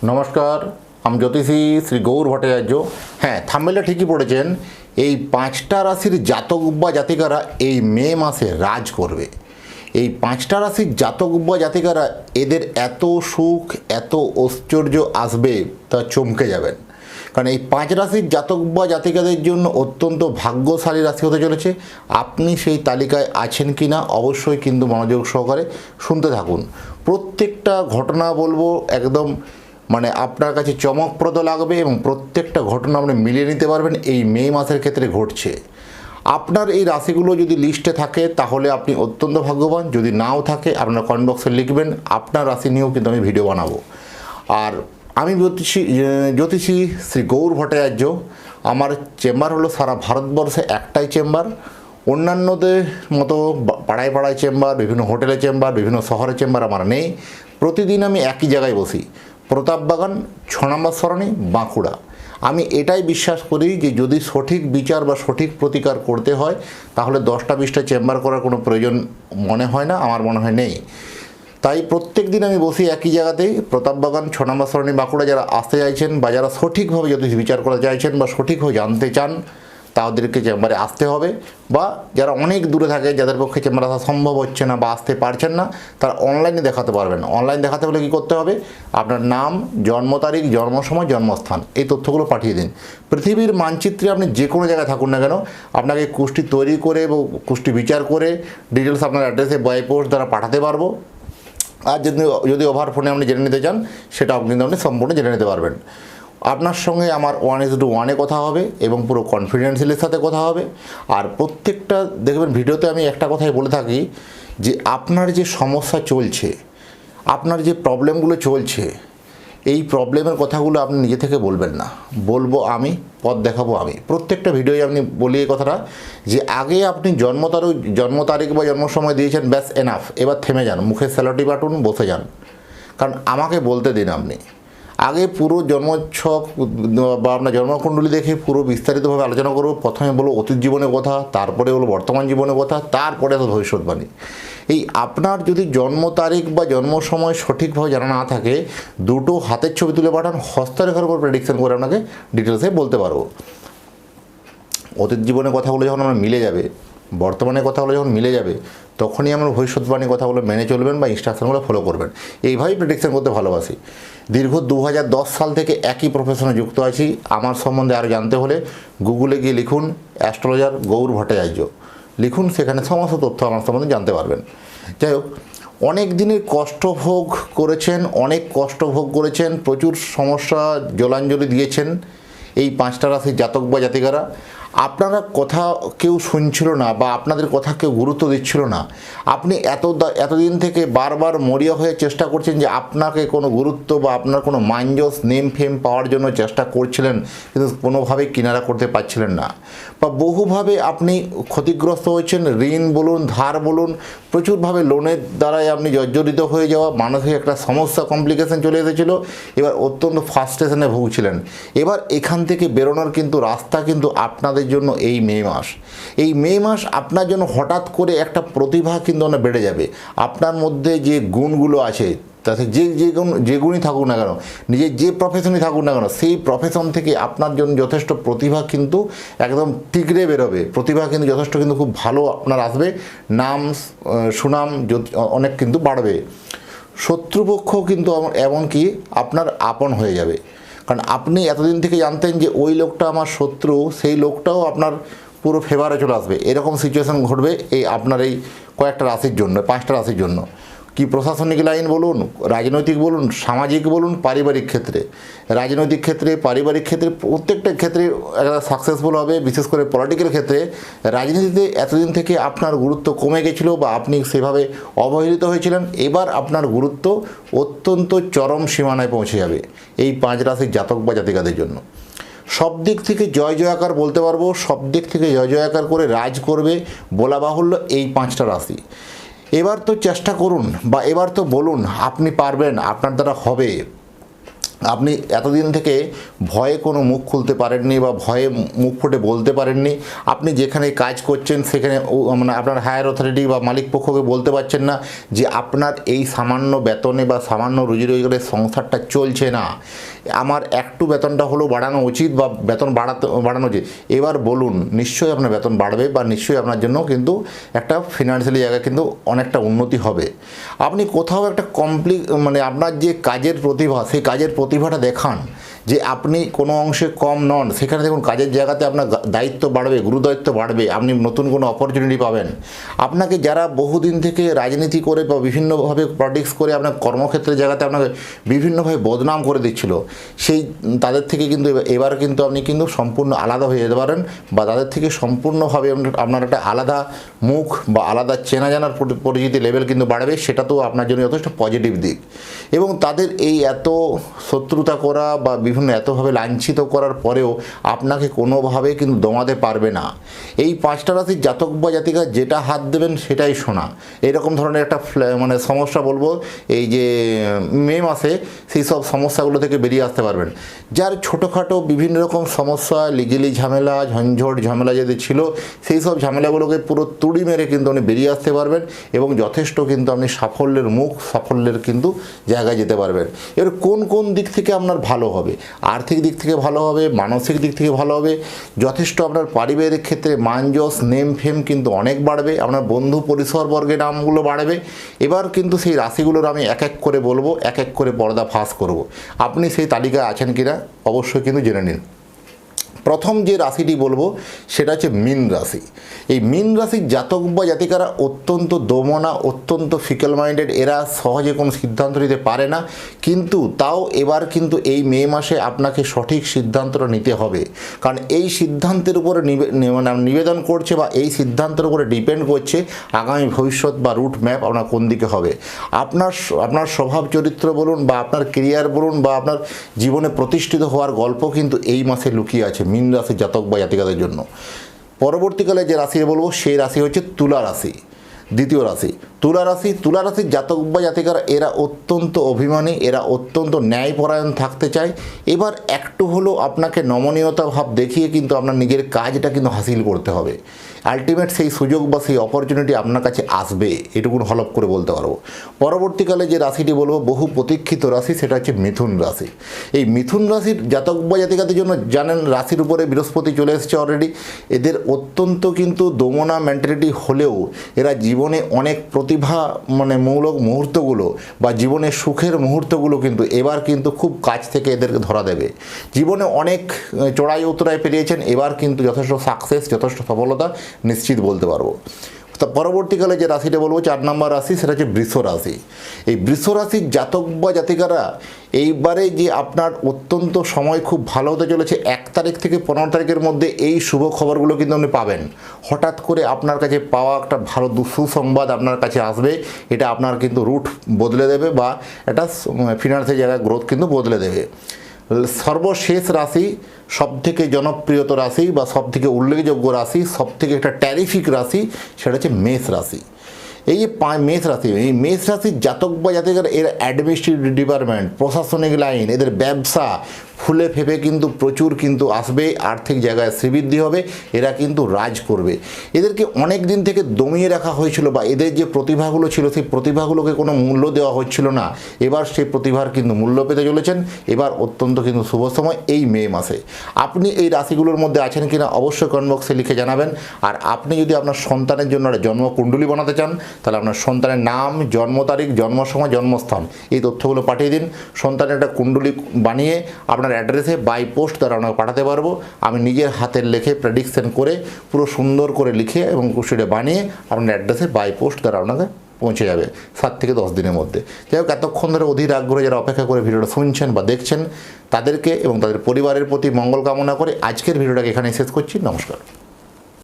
নমস্কার, আমি জ্যোতিষী শ্রী গৌর ভট্টাচার্য। হ্যাঁ, থাম্বনেলে ঠিকই পড়েছেন। এই 5টা রাশির জাতক বা জাতিকারা এই মে মাসে রাজ করবে। এই 5টা রাশির জাতক বা জাতিকারা এদের এত সুখ, এত ঐশ্বর্য আসবে তা চমকে যাবেন। কারণ এই 5 রাশির জাতক বা জাতিকাদের জন্য অত্যন্ত ভাগ্যশালী রাশি হতে চলেছে। আপনি সেই তালিকায় আছেন কি না অবশ্যই কিন্তু মনোযোগ সহকারে শুনতে থাকুন। প্রত্যেকটা ঘটনা বলবো একদম আপনার কাছে চমকপ্রদ লাগবে এবং প্রত্যেকটা ঘটনা আপনি মিলিয়ে নিতে পারবেন এই মে মাসের ক্ষেত্রে ঘটছে। আপনার এই রাশিগুলো যদি লিস্টে থাকে তাহলে আপনি অত্যন্ত ভাগ্যবান। যদি নাও থাকে আপনার কমেন্ট বক্সে লিখবেন, আপনার রাশি নিয়েও কিন্তু আমি ভিডিও বানাবো। আর আমি জ্যোতিষী শ্রী গৌর ভট্টাচার্য। আমার চেম্বার হলো সারা ভারতবর্ষে একটাই চেম্বার। অন্যান্যদের মতো পাড়ায় পাড়ায় চেম্বার, বিভিন্ন হোটেলে চেম্বার, বিভিন্ন শহরে চেম্বার আমার নেই। প্রতিদিন আমি একই জায়গায় বসি, প্রতাপবাগান 6 নম্বর সরণি, বাঁকুড়া। আমি এটাই বিশ্বাস করি যে যদি সঠিক বিচার বা সঠিক প্রতিকার করতে হয় তাহলে 10টা 20টা চেম্বার করার কোনো প্রয়োজন মনে হয় না, আমার মনে হয় নেই। তাই প্রত্যেক দিন আমি বসি একই জায়গাতেই, প্রতাপবাগান 6 নম্বর সরণি, বাঁকুড়া। যারা আসতে চাইছেন বা যারা সঠিকভাবে যদি বিচার করা চাইছেন বা সঠিকভাবে জানতে চান তাদেরকে চেম্বারে আসতে হবে। বা যারা অনেক দূরে থাকে, যাদের পক্ষে চেম্বারে আসা সম্ভব হচ্ছে না বা আসতে পারছেন না, তারা অনলাইনে দেখাতে পারবেন। অনলাইন দেখাতে হলে কী করতে হবে? আপনার নাম, জন্ম তারিখ, জন্ম সময়, জন্মস্থান, এই তথ্যগুলো পাঠিয়ে দিন। পৃথিবীর মানচিত্রে আপনি যে কোনো জায়গায় থাকুন না কেন, আপনাকে কুষ্টি তৈরি করে এবং কুষ্টি বিচার করে ডিটেলস আপনার অ্যাড্রেসে বাই পোস্ট দ্বারা পাঠাতে পারবো। আর যদি ওভার ফোনে আপনি জেনে নিতে চান সেটাও কিন্তু আপনি সম্পূর্ণ জেনে নিতে পারবেন। আপনার সঙ্গে আমার 1:1 কথা হবে এবং পুরো কনফিডেন্সিয়ালের সাথে কথা হবে। আর প্রত্যেকটা দেখবেন ভিডিওতে আমি একটা কথাই বলে থাকি যে আপনার যে সমস্যা চলছে, আপনার যে প্রবলেমগুলো চলছে, এই প্রবলেমের কথাগুলো আপনি নিজে থেকে বলবেন না, বলবো আমি, পথ দেখাবো আমি। প্রত্যেকটা ভিডিওয় আপনি বলি এই কথাটা যে আগে আপনি জন্ম তারিখ বা জন্ম সময় দিয়েছেন, ব্যাস এনাফ, এবার থেমে যান, মুখে স্যালোটি বাটুন, বসে যান। কারণ আমাকে বলতে দিন। আপনি আগে পুরো জন্মছক বা আপনার জন্মকুণ্ডলী দেখে পুরো বিস্তারিতভাবে আলোচনা করব। প্রথমে বলবো অতীত জীবনের কথা, তারপরে বলবো বর্তমান জীবনের কথা, তারপরে তো ভবিষ্যৎবাণী। এই আপনার যদি জন্ম তারিখ বা জন্ম সময় সঠিকভাবে জানা না থাকে, দুটো হাতের ছবি তুলে পাঠান, হস্তরেখার উপর প্রেডিকশন করে আপনাকে ডিটেলসে বলতে পারবো। অতীত জীবনের কথাগুলো যখন আমার মিলে যাবে, বর্তমানের কথাগুলো যখন মিলে যাবে, তখনই আমার ভবিষ্যৎবাণীর কথাগুলো মেনে চলবেন বা ইনস্ট্রাকশনগুলো ফলো করবেন। এইভাবেই প্রেডিকশন করতে ভালোবাসি। দীর্ঘ 2010 সাল থেকে একই প্রফেশনে যুক্ত আছি। আমার সম্বন্ধে আরও জানতে হলে গুগলে গিয়ে লিখুন অ্যাস্ট্রোলজার গৌর ভট্টাচার্য, লিখুন, সেখানে সমস্ত তথ্য আমার সম্বন্ধে জানতে পারবেন। যাই হোক, অনেক দিনের কষ্টভোগ করেছেন, প্রচুর সমস্যা জলাঞ্জলি দিয়েছেন এই 5টা রাশির জাতক বা জাতিকারা। আপনারা কথা কেউ শুনছিল না বা আপনাদের কথা কেউ গুরুত্ব দিচ্ছিল না। আপনি এতদিন থেকে বারবার মরিয়া হয়ে চেষ্টা করছেন যে আপনাকে কোনো গুরুত্ব বা আপনার কোনো মানজস নেম ফেম পাওয়ার জন্য চেষ্টা করছিলেন, কিন্তু কোনোভাবেই কিনারা করতে পারছিলেন না। বা বহুভাবে আপনি ক্ষতিগ্রস্ত হয়েছেন, ঋণ বলুন, ধার বলুন, প্রচুরভাবে লোনের দ্বারাই আপনি জর্জরিত হয়ে যাওয়া মানসিক একটা সমস্যা, কমপ্লিকেশন চলে এসেছিলো। এবার অত্যন্ত ফ্রাস্ট্রেশনে ভুগছিলেন। এবার এখান থেকে বেরোনোর কিন্তু রাস্তা কিন্তু আপনাদের জন্য এই মে মাস। এই মে মাস আপনার জন্য হঠাৎ করে একটা প্রতিভা কিন্তু বেড়ে যাবে। আপনার মধ্যে যে গুণগুলো আছে, তাতে যে গুণই থাকুক না কেন, নিজের যে প্রফেশনই থাকুক না কেন, সেই প্রফেশন থেকে আপনার জন্য যথেষ্ট প্রতিভা কিন্তু একদম টিকরে বেরোবে। প্রতিভা কিন্তু যথেষ্ট কিন্তু খুব ভালো আপনার আসবে। নাম সুনাম অনেক কিন্তু বাড়বে। শত্রুপক্ষ কিন্তু এমনকি আপনার আপন হয়ে যাবে। কারণ আপনি এতদিন থেকে জানতেন যে ওই লোকটা আমার শত্রু, সেই লোকটাও আপনার পুরো ফেভারে চলে আসবে। এরকম সিচুয়েশান ঘটবে এই আপনার এই কয়েকটা রাশির জন্য, 5টা রাশির জন্য। কি প্রশাসনিক লাইন বলুন, রাজনৈতিক বলুন, সামাজিক বলুন, পারিবারিক ক্ষেত্রে, রাজনৈতিক ক্ষেত্রে, পারিবারিক ক্ষেত্রে, প্রত্যেকটা ক্ষেত্রে একটা সাকসেসফুল হবে। বিশেষ করে পলিটিক্যাল ক্ষেত্রে, রাজনীতিতে এতদিন থেকে আপনার গুরুত্ব কমে গেছিলো বা আপনি সেভাবে অবহেলিত হয়েছিলেন, এবার আপনার গুরুত্ব অত্যন্ত চরম সীমানায় পৌঁছে যাবে এই 5 রাশির জাতক বা জাতিকাদের জন্য। সব দিক থেকে জয় জয়াকার বলতে পারবো, সব দিক থেকে জয় জয়াকার করে রাজ করবে বলা বাহুল্য এই 5টা রাশি। এবার তো চেষ্টা করুন বা এবার তো বলুন আপনি পারবেন, আপনার দ্বারা হবে। আপনি এতদিন থেকে ভয়ে কোনো মুখ খুলতে পারেননি বা ভয়ে মুখ ফুটে বলতে পারেননি। আপনি যেখানে কাজ করছেন সেখানে মানে আপনার হায়ার অথরিটি বা মালিক পক্ষকে বলতে পারছেন না যে আপনার এই সামান্য বেতনে বা সামান্য রুজি রোজগারের সংসারটা চলছে না, আমার একটু বেতনটা হলেও বাড়ানো উচিত বা বেতন বাড়ানো উচিত। এবার বলুন, নিশ্চয়ই আপনার বেতন বাড়বে বা নিশ্চয়ই আপনার জন্য কিন্তু একটা ফিনান্সিয়ালি জায়গা কিন্তু অনেকটা উন্নতি হবে। আপনি কোথাও একটা মানে আপনার যে কাজের প্রতিভা, সেই কাজের প্রতিভাটা দেখান যে আপনি কোনো অংশে কম নন। সেখানে দেখুন কাজের জায়গাতে আপনার দায়িত্ব বাড়বে, গুরুদায়িত্ব বাড়বে, আপনি নতুন কোনো অপরচুনিটি পাবেন। আপনাকে যারা বহুদিন থেকে রাজনীতি করে বা বিভিন্নভাবে পলিটিক্স করে আপনার কর্মক্ষেত্রের জায়গাতে আপনাকে বিভিন্নভাবে বদনাম করে দিচ্ছিল, তাদের থেকে কিন্তু এবার কিন্তু আপনি কিন্তু সম্পূর্ণ আলাদা হয়ে যেতে পারেন বা তাদের থেকে সম্পূর্ণভাবে আপনার একটা আলাদা মুখ বা আলাদা চেনা জানার পরিচিতি লেভেল কিন্তু বাড়বে। সেটা তো আপনার জন্য যথেষ্ট পজিটিভ দিক। এবং তাদের এই এত শত্রুতা করা বা বিভিন্ন এতভাবে লাঞ্ছিত করার পরেও আপনাকে কোনোভাবে কিন্তু দমাতে পারবে না। এই 5টা রাশির জাতক বা জাতিকা যেটা হাত দেবেন সেটাই সোনা, এরকম ধরনের একটা মানে সমস্যা বলবো এই যে মে মাসে সেই সব সমস্যাগুলো থেকে বেরিয়ে আসতে পারবেন। যার ছোটোখাটো বিভিন্ন রকম সমস্যা, লিগেলি ঝামেলা, ঝঞ্ঝট ঝামেলা যদি ছিল, সেই সব ঝামেলাগুলোকে পুরো তুড়ি মেরে কিন্তু আপনি বেরিয়ে আসতে পারবেন এবং যথেষ্ট কিন্তু আপনি সাফল্যের কিন্তু জায়গায় যেতে পারবেন। এবার কোন কোন দিক থেকে আপনার ভালো হবে? আর্থিক দিক থেকে ভালো হবে, মানসিক দিক থেকে ভালো হবে, যথেষ্ট আপনার পারিবারিক ক্ষেত্রে মান যশ নেম ফেম কিন্তু অনেক বাড়বে, আপনার বন্ধু পরিসরবর্গের নামগুলো বাড়বে। এবার কিন্তু সেই রাশিগুলোর আমি এক এক করে বলবো, এক এক করে পর্দা ফাঁস করব। আপনি সেই তালিকায় আছেন কিনা অবশ্যই কিন্তু জেনে নিন। প্রথম যে রাশিটি বলবো সেটা হচ্ছে মীন রাশি। এই মীন রাশির জাতক বা জাতিকারা অত্যন্ত দমনা, অত্যন্ত ফিকেল মাইন্ডেড। এরা সহজে কোনো সিদ্ধান্ত নিতে পারে না, কিন্তু তাও এবার কিন্তু এই মে মাসে আপনাকে সঠিক সিদ্ধান্তটা নিতে হবে। কারণ এই সিদ্ধান্তের উপরে নিবেদন করছে বা এই সিদ্ধান্তের উপরে ডিপেন্ড করছে আগামী ভবিষ্যৎ বা রুট ম্যাপ আপনার কোন দিকে হবে। আপনার স্বভাব চরিত্র বলুন বা আপনার কেরিয়ার বলুন বা আপনার জীবনে প্রতিষ্ঠিত হওয়ার গল্প কিন্তু এই মাসে লুকিয়ে আছে মীন রাশির জাতক বা জাতিকাদের জন্য। পরবর্তীকালে যে রাশি বলবো সেই রাশি হচ্ছে তুলা রাশি, দ্বিতীয় রাশি তুলা রাশির জাতক বা জাতিকারা এরা অত্যন্ত অভিমানী, এরা অত্যন্ত ন্যায়পরায়ণ থাকতে চায়। এবার একটু হলেও আপনাকে নমনীয়তা ভাব দেখিয়ে কিন্তু আপনার নিজের কাজটা কিন্তু হাসিল করতে হবে। আলটিমেট সেই সুযোগ বা সেই অপরচুনিটি আপনার কাছে আসবে, এটুকুন হলপ করে বলতে পারবো। পরবর্তীকালে যে রাশিটি বলবো বহু প্রতীক্ষিত রাশি, সেটা হচ্ছে মিথুন রাশি। এই মিথুন রাশির জাতক বা জাতিকাদের জন্য জানেন রাশির উপরে বৃহস্পতি চলে এসেছে অলরেডি। এদের অত্যন্ত কিন্তু দমনা মেন্টালিটি হলেও এরা জীবনে অনেক প্রতিভা মানে মূলক মুহূর্তগুলো বা জীবনের সুখের মুহূর্তগুলো কিন্তু এবার কিন্তু খুব কাছ থেকে এদেরকে ধরা দেবে। জীবনে অনেক চড়াই উতরাই পেরিয়েছেন, এবার কিন্তু যথেষ্ট সাকসেস, যথেষ্ট সফলতা নিশ্চিত বলতে পারবো। তা পরবর্তীকালে যে রাশিটা বলবো 4 নম্বর রাশি, সেটা হচ্ছে বৃষ রাশি। এই বৃষ রাশির জাতক বা জাতিকারা এইবারে যে আপনার অত্যন্ত সময় খুব ভালো হতে চলেছে। 1 তারিখ থেকে 15 তারিখের মধ্যে এই শুভ খবরগুলো কিন্তু আপনি পাবেন। হঠাৎ করে আপনার কাছে পাওয়া একটা ভালো সুসংবাদ আপনার কাছে আসবে। এটা আপনার কিন্তু রুট বদলে দেবে বা একটা ফিনান্সের জায়গায় গ্রোথ কিন্তু বদলে দেবে। সর্বশেষ রাশি, সবথেকে জনপ্রিয়ত রাশি বা সবথেকে উল্লেখযোগ্য রাশি, সবথেকে একটা ট্যারিফিক রাশি, সেটা হচ্ছে মেষ রাশি। এই যে মেষ রাশির জাতক বা জাতিকারা এর অ্যাডমিনিস্ট্রেটিভ ডিপার্টমেন্ট, প্রশাসনিক লাইন, এদের ব্যবসা ফুলে ফেপে কিন্তু প্রচুর কিন্তু আসবে, আর্থিক জায়গায় শ্রীবৃদ্ধি হবে, এরা কিন্তু রাজ করবে। এদেরকে অনেক দিন থেকে দমিয়ে রাখা হয়েছিল বা এদের যে প্রতিভাগুলো ছিল সেই প্রতিভাগুলোকে কোনো মূল্য দেওয়া হচ্ছিল না। এবার সেই প্রতিভার কিন্তু মূল্য পেতে চলেছেন। এবার অত্যন্ত কিন্তু শুভ সময় এই মে মাসে। আপনি এই রাশিগুলোর মধ্যে আছেন কিনা অবশ্যই কমেন্ট বক্সে লিখে জানাবেন। আর আপনি যদি আপনার সন্তানের জন্য একটা জন্মকুণ্ডলী বানাতে চান তাহলে আপনার সন্তানের নাম, জন্ম তারিখ, জন্ম সময়, জন্মস্থান এই তথ্যগুলো পাঠিয়ে দিন। সন্তানের একটা কুণ্ডলী বানিয়ে আপনার অ্যাড্রেসে বাই পোস্ট দ্বারা আপনাকে পাঠাতে পারবো। আমি নিজের হাতের লেখে প্রেডিকশন করে পুরো সুন্দর করে লিখে এবং সেটা বানিয়ে আপনার অ্যাড্রেসে বাই পোস্ট দ্বারা আপনাকে পৌঁছে যাবে 7 থেকে 10 দিনের মধ্যে। যাই হোক, এতক্ষণ ধরে অধীর আগ্রহে যারা অপেক্ষা করে ভিডিওটা শুনছেন বা দেখছেন তাদেরকে এবং তাদের পরিবারের প্রতি মঙ্গল কামনা করে আজকের ভিডিওটাকে এখানে শেষ করছি। নমস্কার।